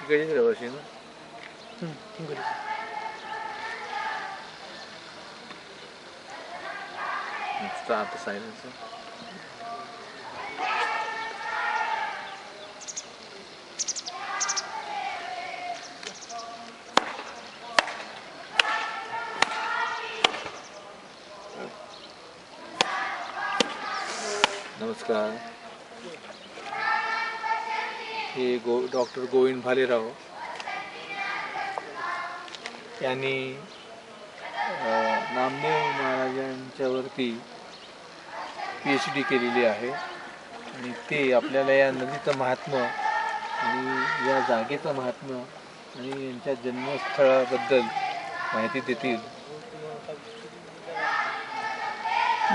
तिकडे रहिवासी ना. हिंगोली. आता सायलेन्स. नमस्कार. हे डॉक्टर गोविंद भालेराव यांनी नामदेव महाराजांच्यावरती PhD केलेली आहे आणि ते आपल्याला या नदीचं महात्म्य आणि या जागेचं महात्म्य आणि यांच्या जन्मस्थळाबद्दल माहिती देतील.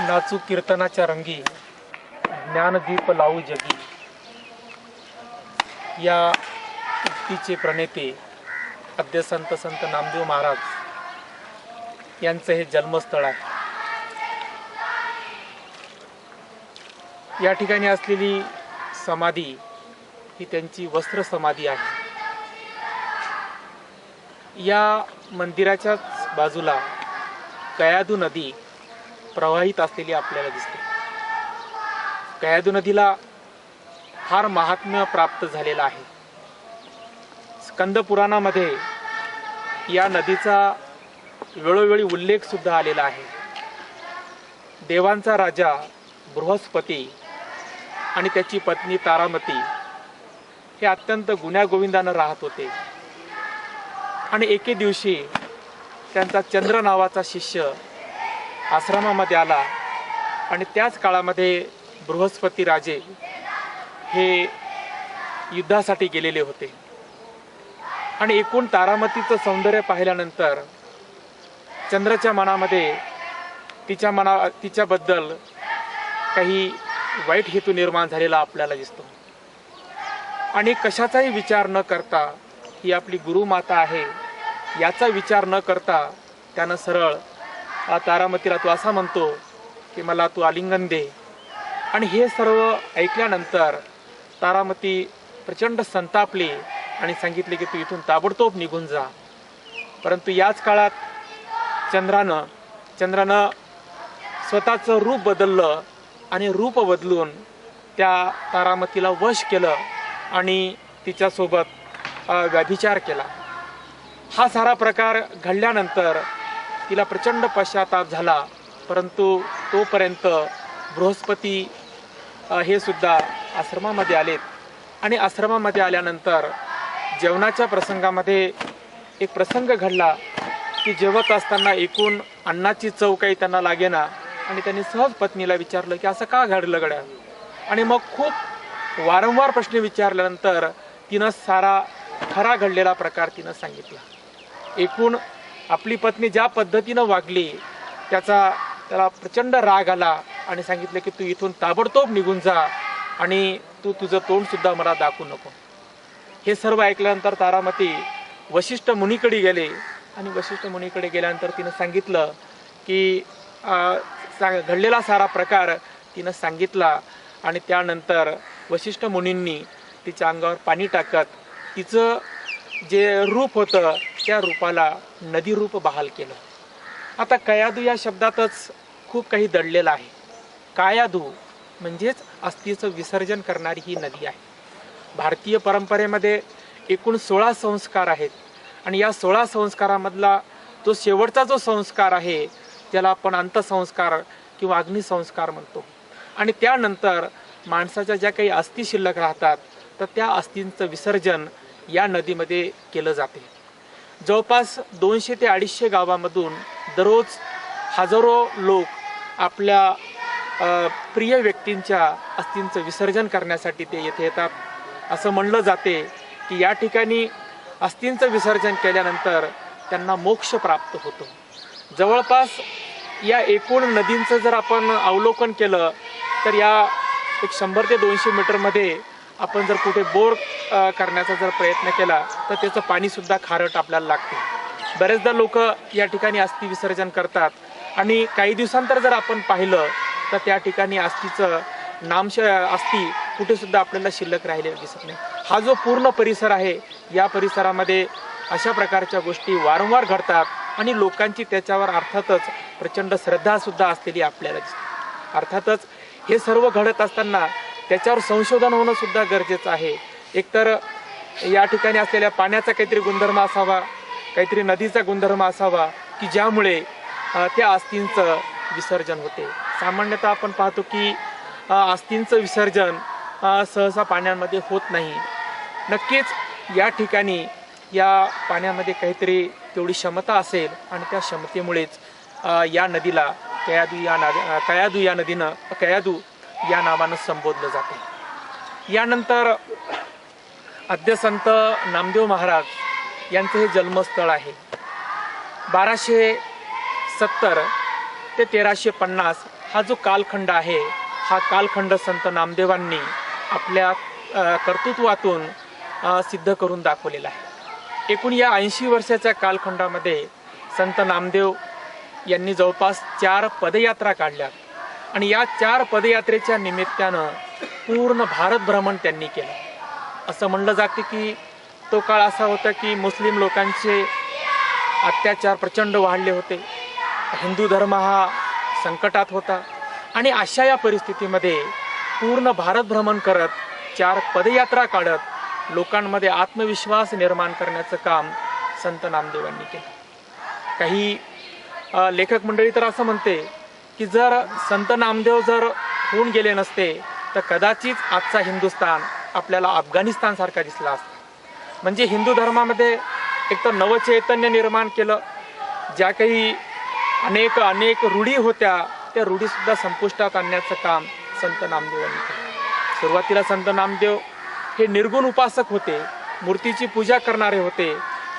नाचू कीर्तनाच्या रंगी ज्ञानदीप लावू जगी या उक्तीचे प्रणेते आद्य संत नामदेव महाराज यांचं हे जन्मस्थळ आहे. या ठिकाणी असलेली समाधी ही त्यांची वस्त्र समाधी आहे. या मंदिराच्याच बाजूला कयाधू नदी प्रवाहित असलेली आपल्याला दिसते. कयाधू नदीला फार महात्म्य प्राप्त झालेलं आहे. स्कंद पुराणामध्ये या नदीचा वेळोवेळी उल्लेख सुद्धा आलेला आहे. देवांचा राजा बृहस्पती आणि त्याची पत्नी तारामती हे अत्यंत गुण्यागोविंदानं राहत होते आणि एके दिवशी त्यांचा चंद्र नावाचा शिष्य आश्रमामध्ये आला आणि त्याच काळामध्ये बृहस्पती राजे हे युद्धासाठी गेलेले होते आणि एकूण तारामतीचं सौंदर्य पाहिल्यानंतर चंद्राच्या मनामध्ये तिच्याबद्दल काही वाईट हेतू निर्माण झालेला आपल्याला दिसतो आणि कशाचाही विचार न करता ही आपली गुरुमाता आहे याचा विचार न करता त्यानं सरळ तारामतीला तो असा म्हणतो की मला तू आलिंगन दे. आणि हे सर्व ऐकल्यानंतर तारामती प्रचंड संतापली आणि सांगितले की तू इथून ताबडतोब निघून जा. परंतु याच काळात चंद्रानं स्वतःचं रूप बदललं आणि रूप बदलून त्या तारामतीला वश केलं आणि तिच्यासोबत व्यभिचार केला. हा सारा प्रकार घडल्यानंतर तिला प्रचंड पश्चाताप झाला. परंतु तोपर्यंत बृहस्पती हे सुद्धा आश्रमामध्ये आलेत आणि आश्रमामध्ये आल्यानंतर जेवणाच्या प्रसंगामध्ये एक प्रसंग घडला की जेवत असताना एकूण अन्नाची चव काही त्यांना लागेना आणि त्यांनी सहज पत्नीला विचारलं की असं का घडलं गड्या. आणि मग खूप वारंवार प्रश्न विचारल्यानंतर तिनं सारा खरा घडलेला प्रकार तिनं सांगितला. एकूण आपली पत्नी ज्या पद्धतीनं वागली त्याला प्रचंड राग आला आणि सांगितलं की तू इथून ताबडतोब निघून जा आणि तू तुझं तोंड सुद्धा मला दाखवू नको. हे सर्व ऐकल्यानंतर तारामती वशिष्ठ मुनीकडे गेले आणि वशिष्ठ मुनीकडे गेल्यानंतर तिनं सांगितलं की घडलेला सारा प्रकार तिनं सांगितला आणि त्यानंतर वशिष्ठ मुनींनी तिच्या अंगावर पाणी टाकत तिचं जे रूप होतं त्या रूपाला नदी रूप बहाल केलं. आता कयाधू या शब्दातच खूप काही दडलेलं आहे. कायाधू म्हणजेच अस्थिचं विसर्जन करणारी ही नदी आहे. भारतीय परंपरेमध्ये एकूण 16 संस्कार आहेत आणि या 16 संस्कारामधला जो शेवटचा जो संस्कार आहे त्याला आपण अंतसंस्कार किंवा अग्निसंस्कार म्हणतो. आणि त्यानंतर माणसाच्या ज्या काही अस्थी शिल्लक राहतात तर त्या अस्थींचं विसर्जन या नदीमध्ये केलं जाते. जवळपास 200 ते 250 गावामधून दररोज हजारो लोक आपल्या प्रिय व्यक्तींच्या अस्थींचं विसर्जन करण्यासाठी ते येथे येतात. असं म्हणलं जाते की या ठिकाणी अस्थींचं विसर्जन केल्यानंतर त्यांना मोक्ष प्राप्त होतो. जवळपास या एकूण नदींचं जर आपण अवलोकन केलं तर या 100 ते 200 मीटरमध्ये आपण जर कुठे बोर करण्याचा जर प्रयत्न केला तर त्याचं पाणीसुद्धा खारट आपल्याला लागते. बरेचदा लोक या ठिकाणी अस्थी विसर्जन करतात आणि काही दिवसांतर जर आपण पाहिलं तर त्या ठिकाणी अस्थीचं अस्थी कुठे सुद्धा आपल्याला शिल्लक राहिलेला दिसत नाही. हा जो पूर्ण परिसर आहे, या परिसरामध्ये अशा प्रकारच्या गोष्टी वारंवार घडतात आणि लोकांची त्याच्यावर अर्थातच प्रचंड श्रद्धा सुद्धा असलेली आपल्याला दिसते. अर्थातच हे सर्व घडत असताना त्याच्यावर संशोधन होणं सुद्धा गरजेचं आहे. एकतर या ठिकाणी असलेल्या पाण्याचा काहीतरी गुणधर्म असावा, काहीतरी नदीचा गुणधर्म असावा की ज्यामुळे त्या अस्थींचं विसर्जन होते. सामान्यतः आपण पाहतो की अस्थींचं विसर्जन सहसा पाण्यामध्ये होत नाही. नक्कीच या ठिकाणी या पाण्यामध्ये काहीतरी तेवढी क्षमता असेल आणि त्या क्षमतेमुळेच या नदीला कयादू या नावानं संबोधलं जाते. यानंतर आद्यसंत नामदेव महाराज यांचं हे जन्मस्थळ आहे. 1270 ते 1350 हा जो कालखंड आहे, हा कालखंड संत नामदेवांनी आपल्या कर्तृत्वातून सिद्ध करून दाखवलेला आहे. एकूण या 80 वर्षाच्या कालखंडामध्ये संत नामदेव यांनी जवळपास 4 पदयात्रा काढल्या आणि या 4 पदयात्रेच्या निमित्तानं पूर्ण भारत भ्रमण त्यांनी केलं. असं म्हणलं जाते की तो काळ असा होता की मुस्लिम लोकांचे अत्याचार प्रचंड वाढले होते, हिंदू धर्म हा संकटात होता आणि अशा या परिस्थितीमध्ये पूर्ण भारत भ्रमण करत 4 पदयात्रा काढत लोकांमध्ये आत्मविश्वास निर्माण करण्याचं काम संत नामदेवांनी केलं. काही लेखक मंडळी तर असं म्हणते की जर संत नामदेव जर होऊन गेले नसते तर कदाचित आजचा हिंदुस्थान आपल्याला अफगाणिस्तान सारखा दिसला असता. म्हणजे हिंदू धर्मामध्ये एक तर नवचैतन्य निर्माण केलं. ज्या काही अनेक रूढी होत्या त्या रूढीसुद्धा संपुष्टात आणण्याचं काम संत नामदेवांनी केलं. सुरुवातीला संत नामदेव हे निर्गुण उपासक होते, मूर्तीची पूजा करणारे होते.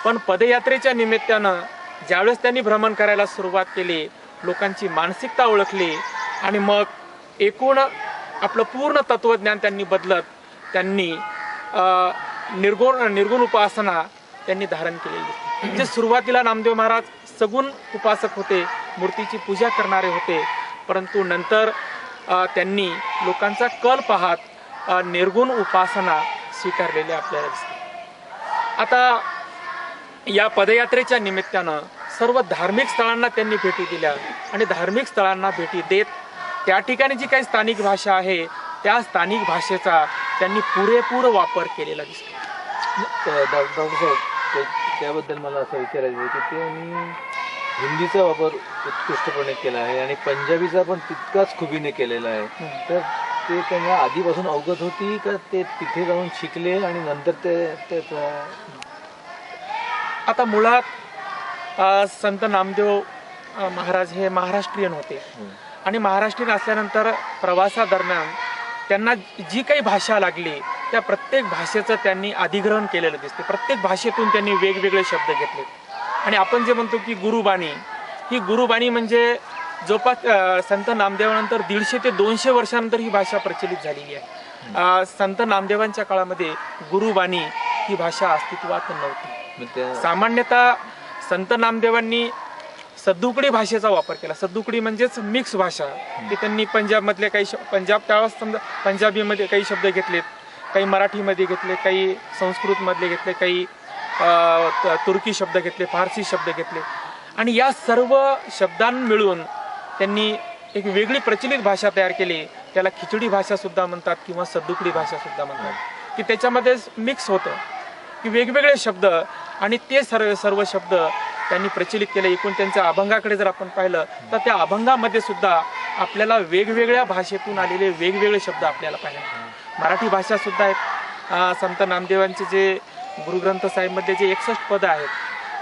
पण पदयात्रेच्या निमित्तानं ज्यावेळेस त्यांनी भ्रमण करायला सुरुवात केली, लोकांची मानसिकता ओळखली आणि मग एकूण आपलं पूर्ण तत्त्वज्ञान त्यांनी बदलत त्यांनी निर्गुण उपासना त्यांनी धारण केलेली. म्हणजे सुरुवातीला नामदेव महाराज सगुण उपासक होते, मूर्तीची पूजा करणारे होते, परंतु नंतर त्यांनी लोकांचा कल पाहत निर्गुण उपासना स्वीकारलेली आपल्याला दिसते. आता या पदयात्रेच्या निमित्तानं सर्व धार्मिक स्थळांना त्यांनी भेटी दिल्या आणि धार्मिक स्थळांना भेटी देत त्या ठिकाणी जी काही स्थानिक भाषा आहे त्या स्थानिक भाषेचा त्यांनी पुरेपूर वापर केलेला दिसतो. डॉक्टर साहेब, त्याबद्दल मला असं विचारायचं आहे की त्यांनी हिंदीचा वापर उत्कृष्टपणे केला आहे आणि पंजाबीचा पण तितकाच खुबीने केलेला आहे. तर ते त्यांना आधीपासून अवगत होती का ते तिथे जाऊन शिकले आणि नंतर ते आता मुळात संत नामदेव महाराज हे महाराष्ट्रीयन होते आणि महाराष्ट्रीयन असल्यानंतर प्रवासादरम्यान त्यांना जी काही भाषा लागली त्या प्रत्येक भाषेचं त्यांनी अधिग्रहण केलेलं दिसते. प्रत्येक भाषेतून त्यांनी वेगवेगळे शब्द घेतले आणि आपण जे म्हणतो की गुरुबाणी, ही गुरुबाणी म्हणजे जवळपास संत नामदेवानंतर 150 ते 200 वर्षानंतर ही भाषा प्रचलित झालेली आहे. संत नामदेवांच्या काळामध्ये गुरुबाणी ही भाषा अस्तित्वात नव्हती. सामान्यतः संत नामदेवांनी सद्दुकडी भाषेचा वापर केला. सद्दुकडी म्हणजेच मिक्स भाषा, की त्यांनी पंजाबमधले काही पंजाब त्यावेळेस समजा पंजाबीमध्ये काही शब्द घेतलेत, काही मराठीमध्ये घेतले, काही संस्कृतमधले घेतले, काही तुर्की शब्द घेतले, फारसी शब्द घेतले आणि या सर्व शब्दांना मिळून त्यांनी एक वेगळी प्रचलित भाषा तयार केली. त्याला खिचडी भाषा सुद्धा म्हणतात किंवा सद्दुकडी भाषा सुद्धा म्हणतात, की त्याच्यामध्ये मिक्स होतं की वेगवेगळे शब्द आणि ते सर्व शब्द त्यांनी प्रचलित केले. एकूण त्यांच्या अभंगाकडे जर आपण पाहिलं तर त्या अभंगामध्ये सुद्धा आपल्याला वेगवेगळ्या भाषेतून आलेले वेगवेगळे शब्द आपल्याला पाहायला. मराठी भाषा सुद्धा आहेत. संत नामदेवांचे जे गुरुग्रंथ साहेबमध्ये जे 61 पदं आहेत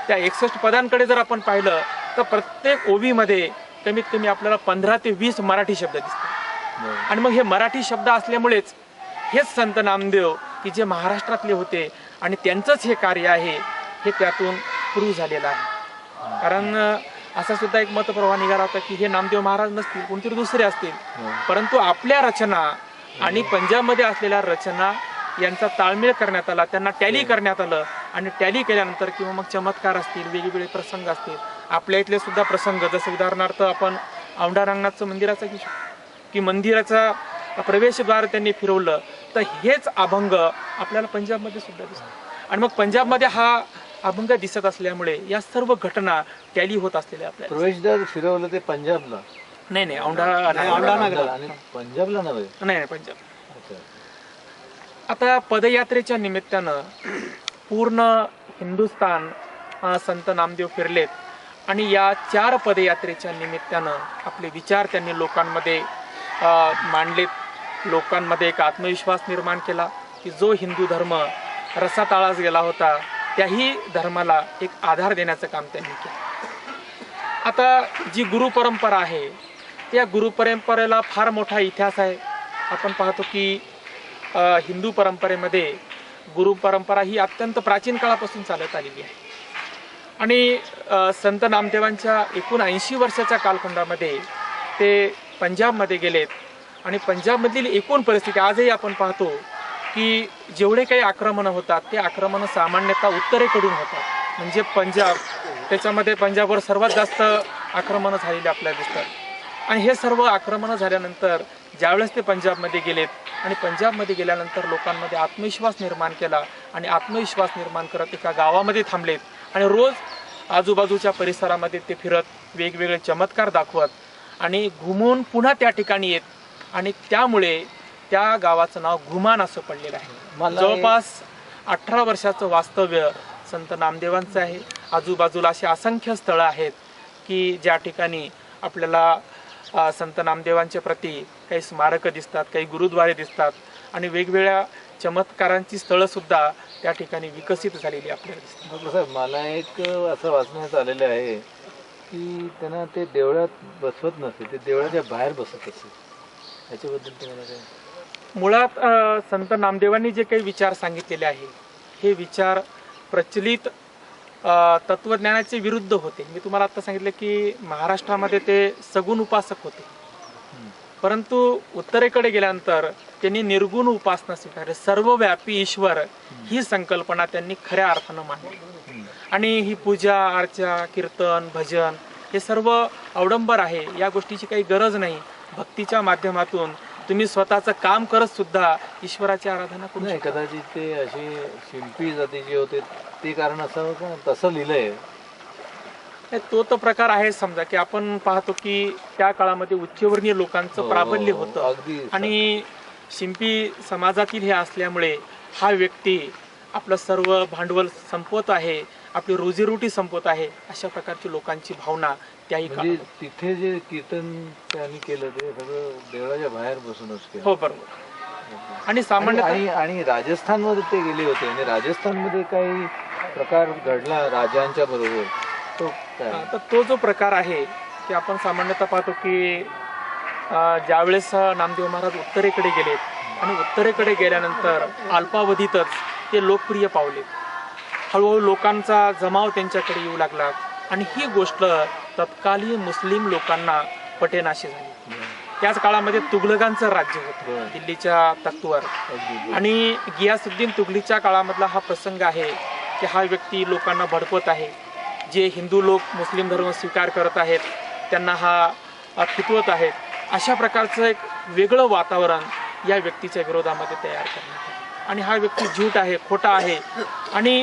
त्या 61 पदांकडे जर आपण पाहिलं तर प्रत्येक ओवीमध्ये कमीत कमी आपल्याला 15 ते 20 मराठी शब्द दिसतात. आणि मग हे मराठी शब्द असल्यामुळेच हेच संत नामदेव की जे महाराष्ट्रातले होते आणि त्यांचंच हे कार्य आहे हे त्यातून प्रूव्ह झालेलं आहे. कारण असा सुद्धा एक मतप्रवाह निघाला होता की हे नामदेव महाराज नसतील, कोणतरी दुसरे असतील, परंतु आपल्या रचना आणि पंजाबमध्ये असलेल्या रचना यांचा ताळमेळ करण्यात आला, त्यांना टॅली करण्यात आलं आणि टॅली केल्यानंतर किंवा मग चमत्कार असतील, वेगवेगळे प्रसंग असतील, आपल्या इथले सुद्धा प्रसंग, जसं उदाहरणार्थ आपण औंढा नागनाथचं मंदिराचा घेऊ शकतो की मंदिराचा प्रवेशद्वार त्यांनी फिरवलं, तर हेच अभंग आपल्याला पंजाबमध्ये सुद्धा दिसतो. आणि मग पंजाबमध्ये हा अभंग दिसत असल्यामुळे या सर्व घटना टॅली होत असलेल्या आपल्याला. प्रवेशद्वार फिरवलं ते पंजाबला? नाही औंढा आणि पंजाबला नव्हे? नाही पंजाब. अच्छा. आता पदयात्रेच्या निमित्तानं पूर्ण हिंदुस्थान संत नामदेव फिरलेत आणि या 4 पदयात्रेच्या निमित्तानं आपले विचार त्यांनी लोकांमध्ये मांडलेत. लोकांमध्ये एक आत्मविश्वास निर्माण केला की जो हिंदू धर्म रसाताळास गेला होता त्याही धर्माला एक आधार देण्याचं काम त्यांनी केलं. आता जी गुरु परंपरा आहे त्या गुरु परंपरेला फार मोठा इतिहास आहे. आपण पाहतो की हिंदू परंपरेमध्ये गुरु परंपरा ही अत्यंत प्राचीन काळापासून चालत आलेली आहे. आणि संत नामदेवांच्या एकूण 80 वर्षाच्या कालखंडामध्ये ते पंजाबमध्ये गेलेत आणि पंजाबमधील एकूण परिस्थिती आजही आपण पाहतो की जेवढे काही आक्रमणं होतात ते आक्रमणं सामान्यतः उत्तरेकडून होतात. म्हणजे पंजाब, त्याच्यामध्ये पंजाबवर सर्वात जास्त आक्रमणं झालेली आपल्याला दिसतात. आणि हे सर्व आक्रमणं झाल्यानंतर ज्यावेळेस ते पंजाबमध्ये गेलेत आणि पंजाबमध्ये गेल्यानंतर लोकांमध्ये आत्मविश्वास निर्माण केला आणि आत्मविश्वास निर्माण करत एका गावामध्ये थांबलेत आणि रोज आजूबाजूच्या परिसरामध्ये ते फिरत वेगवेगळे चमत्कार दाखवत आणि घुमून पुन्हा त्या ठिकाणी येत आणि त्यामुळे त्या गावाचं नाव घुमान असं पडलेलं आहे. जवळपास 18 वर्षाचं वास्तव्य संत नामदेवांचं आहे. आजूबाजूला अशी असंख्य स्थळं आहेत की ज्या ठिकाणी आपल्याला संत नामदेवांच्या प्रती काही स्मारकं दिसतात, काही गुरुद्वारे दिसतात आणि वेगवेगळ्या चमत्कारांची स्थळं सुद्धा त्या ठिकाणी विकसित झालेली आपल्याला दिसतात. साहेब, मला एक असं वाचण्यात आलेलं आहे की त्यांना ते देवळात बसवत नसे, ते देवळाच्या बाहेर बसत असे. याच्याबद्दल तुम्हाला काय? मुळात संत नामदेवांनी जे काही विचार सांगितलेले आहे हे विचार प्रचलित तत्वज्ञानाचे विरुद्ध होते. मी तुम्हाला आता सांगितलं की महाराष्ट्रामध्ये ते सगुण उपासक होते, परंतु उत्तरेकडे गेल्यानंतर त्यांनी निर्गुण उपासना स्वीकारली. सर्वव्यापी ईश्वर ही संकल्पना त्यांनी खऱ्या अर्थानं मांडली आणि ही पूजा अर्चा कीर्तन भजन हे सर्व अवडंबर आहे, या गोष्टीची काही गरज नाही. भक्तीच्या माध्यमातून तुम्ही स्वतःचं काम करत सुद्धा ईश्वराची आराधना करू शकता. कदाचित ते असे शिंपी जातीचे होते ते कारण असावं का, तसं लिहिलंय? तो तर प्रकार आहे. समजा की आपण पाहतो की त्या काळामध्ये उच्चवर्णीय लोकांचं प्राबल्य होतं आणि शिंपी समाजातील हे असल्यामुळे हा व्यक्ती आपलं सर्व भांडवल संपवत आहे, आपली रोजीरोटी संपवत आहे, अशा प्रकारची लोकांची भावना त्याही म्हणजे तिथे जे कीर्तन त्यांनी केलं ते सगळं देवळाच्या बाहेर बसूनच केलं. हो बरोबर. आणि सामान्य आणि राजस्थानमध्ये ते गेले होते आणि राजस्थानमध्ये काही प्रकार घडला राजांच्या बरोबर, तो काय? तर तो जो प्रकार आहे की आपण सामान्यतः पाहतो की ज्यावेळेस नामदेव महाराज उत्तरेकडे गेलेत आणि उत्तरेकडे गेल्यानंतर अल्पावधीतच ते लोकप्रिय पावले. हळूहळू लोकांचा जमाव त्यांच्याकडे येऊ लागला आणि ही गोष्ट तत्कालीन मुस्लिम लोकांना पटेनाशी झाली. त्याच काळामध्ये तुघलकांचं राज्य होतं दिल्लीच्या तख्तवर आणि गियासुद्दीन तुघलीच्या काळामधला हा प्रसंग आहे की हा व्यक्ती लोकांना भडकवत आहे. जे हिंदू लोक मुस्लिम धर्म स्वीकार करत आहेत त्यांना हा खितवत आहेत. अशा प्रकारचं एक वेगळं वातावरण या व्यक्तीच्या विरोधामध्ये तयार करण्यात आलं आणि हा व्यक्ती झूट आहे, खोटा आहे. आणि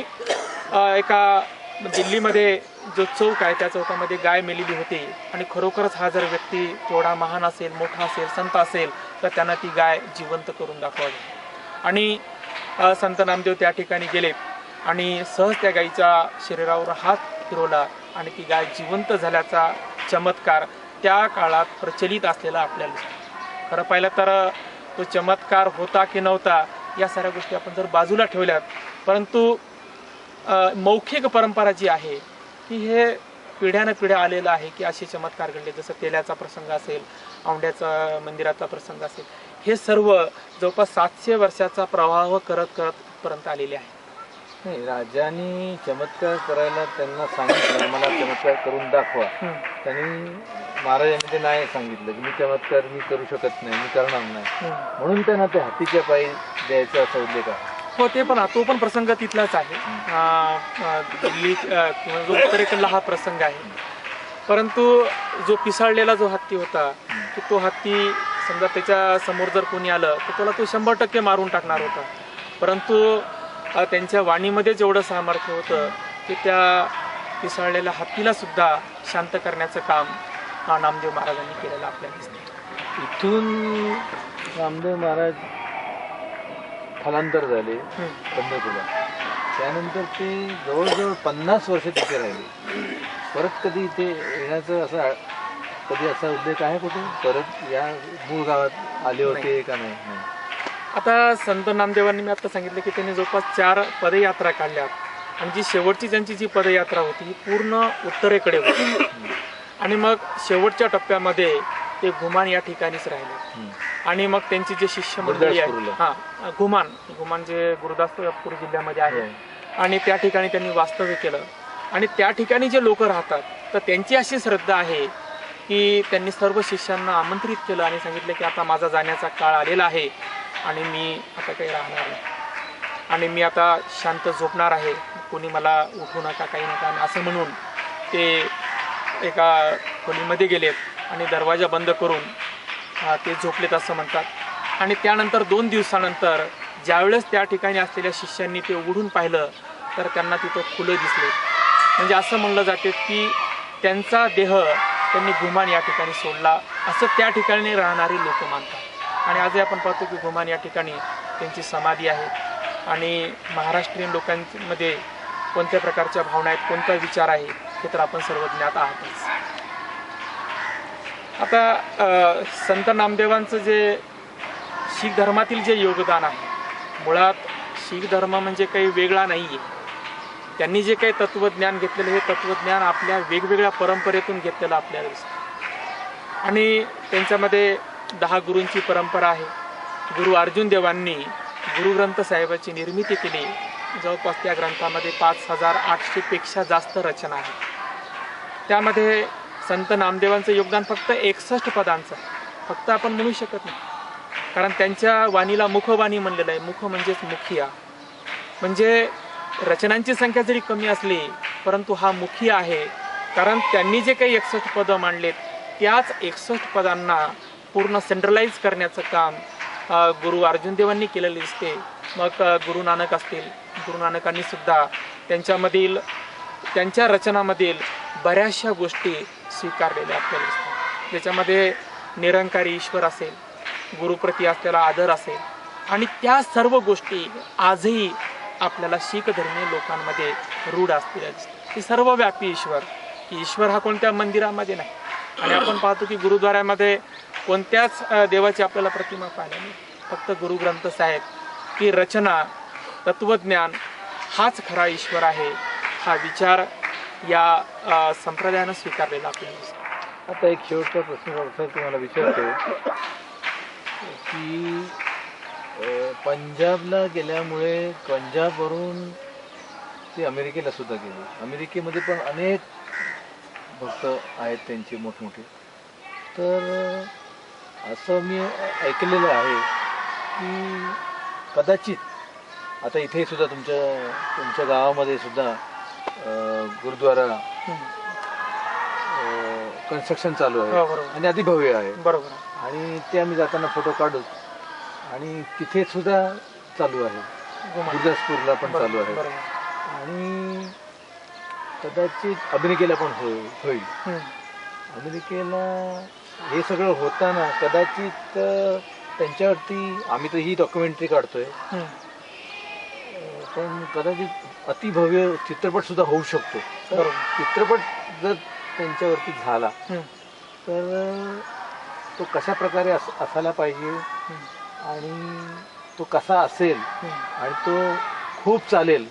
एका दिल्लीमध्ये जो चौक आहे त्या चौकामध्ये गाय मेलेली होती आणि खरोखरच हा जर व्यक्ती तेवढा महान असेल, मोठा असेल, संत असेल तर त्यांना ती गाय जिवंत करून दाखवावी. आणि संत नामदेव त्या ठिकाणी गेले आणि सहज त्या गायीच्या शरीरावर हात फिरवला आणि ती गाय जिवंत झाल्याचा चमत्कार त्या काळात प्रचलित असलेला आपल्याला दिसतो. खरं पाहिलं तर तो चमत्कार होता की नव्हता या साऱ्या गोष्टी आपण जर बाजूला ठेवल्यात, परंतु मौखिक परंपरा जी आहे की हे पिढ्यानं पिढ्या आलेलं आहे की असे चमत्कार घडले. जसं तेल्याचा प्रसंग असेल, औंढ्याचा मंदिराचा प्रसंग असेल, हे सर्व जवळपास 700 वर्षाचा प्रवाह करत करत पर्यंत आलेले आहे. नाही, राजांनी चमत्कार करायला त्यांना सांगितलं मला चमत्कार करून दाखवा. त्यांनी महाराजांनी ते नाही सांगितलं की मी चमत्कार मी करू शकत नाही, मी करणार नाही, म्हणून त्यांना ते हातीच्या पायी द्यायचा असा उल्लेख आहे. हो, ते पण तो पण प्रसंग तिथलाच आहे. दिल्ली किंवा जो उत्तरेकडला हा प्रसंग आहे. परंतु जो पिसाळलेला जो हत्ती होता की तो हत्ती समजा त्याच्या समोर जर कोणी आलं तर त्याला तो 100% मारून टाकणार होता. परंतु त्यांच्या वाणीमध्येच एवढं सामर्थ्य होतं की त्या पिसाळलेल्या हत्तीला सुद्धा शांत करण्याचं काम नामदेव महाराजांनी केलेलं आपल्याला दिसतं. इथून नामदेव महाराज स्थलांतर झाले पंढरपूरला. त्यानंतर ते जवळजवळ 50 वर्ष तिथे राहिले. परत कधी इथे येण्याचं असं कधी असा उल्लेख आहे कुठे? परत या मूळ गावात आले होते का नाही? आता संत नामदेवांनी मी आता सांगितलं की त्यांनी जवळपास 4 पदयात्रा काढल्यात आणि जी शेवटची त्यांची जी पदयात्रा होती ही पूर्ण उत्तरेकडे होती. आणि मग शेवटच्या टप्प्यामध्ये ते घुमान या ठिकाणीच राहिले. आणि मग त्यांची जे शिष्य मंडळी आहे घुमान जे गुरुदासपूर जिल्ह्यामध्ये आहे आणि त्या ठिकाणी त्यांनी वास्तव्य केलं. आणि त्या ठिकाणी जे लोक राहतात तर त्यांची अशी श्रद्धा आहे की त्यांनी सर्व शिष्यांना आमंत्रित केलं आणि सांगितलं की आता माझा जाण्याचा काळ आलेला आहे आणि मी आता काही राहणार नाही आणि मी आता शांत झोपणार आहे, कोणी मला उठू नका काही नका. आणि असं म्हणून ते एका खोलीमध्ये गेलेत आणि दरवाजा बंद करून ते झोपलेत असं म्हणतात. आणि त्यानंतर 2 दिवसानंतर ज्यावेळेस त्या ठिकाणी असलेल्या शिष्यांनी ते उघडून पाहिलं तर त्यांना तिथं फुलं दिसले. म्हणजे असं म्हणलं जाते की त्यांचा देह त्यांनी घुमान या ठिकाणी सोडला असं त्या ठिकाणी राहणारे लोक मानतात. आणि आजही आपण पाहतो की घुमान या ठिकाणी त्यांची समाधी आहे. आणि महाराष्ट्रीयन लोकांमध्ये कोणत्या प्रकारच्या भावना आहेत, कोणता विचार आहे हे तर आपण सर्व ज्ञात आहातच. आता संत नामदेवांचं जे शीख धर्मातील जे योगदान आहे, मुळात शीख धर्म म्हणजे काही वेगळा नाही आहे. त्यांनी जे काही तत्त्वज्ञान घेतलेलं हे तत्त्वज्ञान आपल्या वेगवेगळ्या परंपरेतून घेतलेलं आपल्याला दिसतं. आणि त्यांच्यामध्ये 10 गुरूंची परंपरा आहे. गुरु अर्जुन देवांनी गुरुग्रंथ साहेबाची निर्मिती केली. जवळपास त्या ग्रंथामध्ये 5800 पेक्षा जास्त रचना आहेत. त्यामध्ये संत नामदेवांचं योगदान फक्त 61 पदांचं आहे. फक्त आपण म्हणू शकत नाही, कारण त्यांच्या वाणीला मुखवाणी म्हणलेलं आहे. मुख म्हणजेच मुखिया, म्हणजे रचनांची संख्या जरी कमी असली परंतु हा मुखिया आहे. कारण त्यांनी जे काही 61 पदं मांडलेत त्याच 61 पदांना पूर्ण सेंट्रलाइज करण्याचं काम गुरु अर्जुन देवांनी केलेले दिसते. मग गुरु नानक असतील, गुरु नानकांनी सुद्धा त्यांच्या रचनामधील बऱ्याचशा गोष्टी स्वीकारलेल्या आपल्याला दिसतात. ज्याच्यामध्ये निरंकारी ईश्वर असेल, गुरुप्रती असलेला आदर असेल आणि त्या सर्व गोष्टी आजही आपल्याला शीख धर्मीय लोकांमध्ये रूढ असलेल्या दिसतात. की सर्वव्यापी ईश्वर, की ईश्वर हा कोणत्या मंदिरामध्ये नाही. आणि आपण पाहतो की गुरुद्वाऱ्यामध्ये कोणत्याच देवाची आपल्याला प्रतिमा पाहायला नाही. फक्त गुरुग्रंथ साहेब की रचना, तत्वज्ञान हाच खरा ईश्वर आहे, हा विचार या संप्रदायानं स्वीकारलेला आपल्याला दिसतो. आता एक शेवटचा प्रश्न तुम्हाला विचारतो की पंजाबला गेल्यामुळे पंजाबवरून ते अमेरिकेला सुद्धा गेले. अमेरिकेमध्ये पण अनेक भक्त आहेत त्यांचे मोठमोठे. तर असं मी ऐकलेलं आहे की कदाचित आता इथे सुद्धा तुमच्या गावामध्ये सुद्धा गुरुद्वारा कन्स्ट्रक्शन चालू आहे आणि अति भव्य आहे. बरोबर. आणि ते आम्ही जाताना फोटो काढू आणि तिथे सुद्धा चालू आहे, गुरुदासपूरला पण चालू आहे. आणि कदाचित अमेरिकेला पण होईल. अमेरिकेला हे सगळं होताना कदाचित त्यांच्यावरती आम्ही तर ही डॉक्युमेंटरी काढतोय, पण कदाचित अतिभव्य चित्रपट सुद्धा होऊ शकतो. तर चित्रपट जर त्यांच्यावरती झाला तर तो कशा प्रकारे असायला पाहिजे आणि तो कसा असेल आणि तो खूप चालेल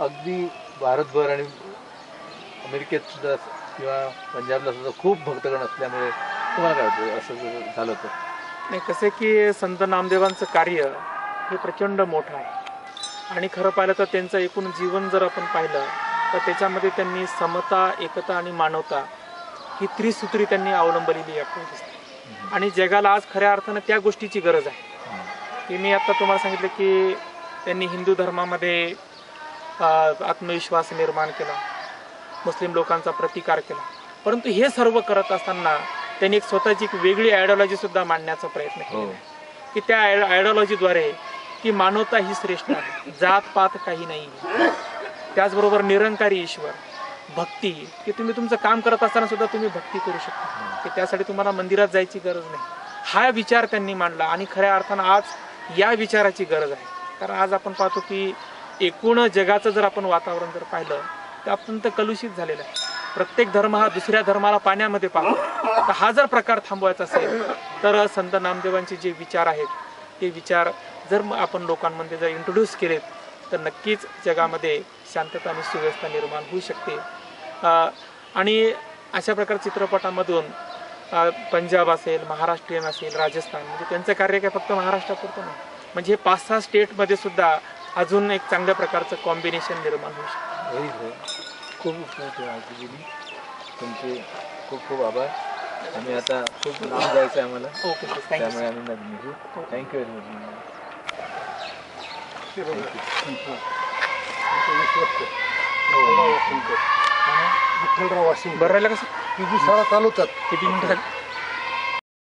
अगदी भारतभर आणि अमेरिकेत सुद्धा किंवा पंजाबला सुद्धा खूप भक्तगण असल्यामुळे तुम्हाला काय वाटतं असं जर झालं तर? नाही, कसं की संत नामदेवांचं कार्य हे प्रचंड मोठं आहे. आणि खरं पाहिलं तर त्यांचं एकूण जीवन जर आपण पाहिलं तर त्याच्यामध्ये त्यांनी समता, एकता आणि मानवता ही त्रिसूत्री त्यांनी अवलंबलेली आपल्याला दिसते. आणि जगाला आज खऱ्या अर्थानं त्या गोष्टीची गरज आहे. की मी आता तुम्हाला सांगितलं की त्यांनी हिंदू धर्मामध्ये आत्मविश्वास निर्माण केला, मुस्लिम लोकांचा प्रतिकार केला. परंतु हे सर्व करत असताना त्यांनी एक स्वतःची एक वेगळी आयडिओलॉजी सुद्धा मांडण्याचा प्रयत्न हो. केला की त्या आयडिओलॉजीद्वारे की मानवता ही श्रेष्ठ आहे, जात पात काही नाही. त्याचबरोबर निरंकारी ईश्वर, भक्ती, की तुम्ही तुमचं काम करत असताना सुद्धा तुम्ही भक्ती करू शकता, की त्यासाठी तुम्हाला मंदिरात जायची गरज नाही. हा विचार त्यांनी मांडला आणि खऱ्या अर्थानं आज या विचाराची गरज आहे. कारण आज आपण पाहतो की एकूण जगाचं जर आपण वातावरण जर पाहिलं तर अत्यंत कलुषित झालेलं आहे. प्रत्येक धर्म हा दुसऱ्या धर्माला पाण्यामध्ये पाहतो. तर हा जर प्रकार थांबवायचा असेल तर संत नामदेवांचे जे विचार आहेत ते विचार जर आपण लोकांमध्ये जर इंट्रोड्यूस केलेत तर नक्कीच जगामध्ये शांतता आणि सुव्यवस्था निर्माण होऊ शकते. आणि अशा प्रकार चित्रपटामधून पंजाब असेल, महाराष्ट्रीयन असेल, राजस्थान, म्हणजे त्यांचं कार्य काय फक्त महाराष्ट्रापुरतं नाही, म्हणजे हे 5-6 स्टेटमध्ये सुद्धा अजून एक चांगल्या प्रकारचं कॉम्बिनेशन निर्माण होऊ शकतं. खूप माहिती दिली, तुमचे खूप खूप आभार. आम्ही आता खूप लांब जायचं आहे आम्हाला, ओके, थँक्यू. त्यामुळे आम्ही निघू. Thank you very much. Vitthalrao Washim बरं राहिलं कसं? शाळा चालवतात. किती मिनिटं झाली?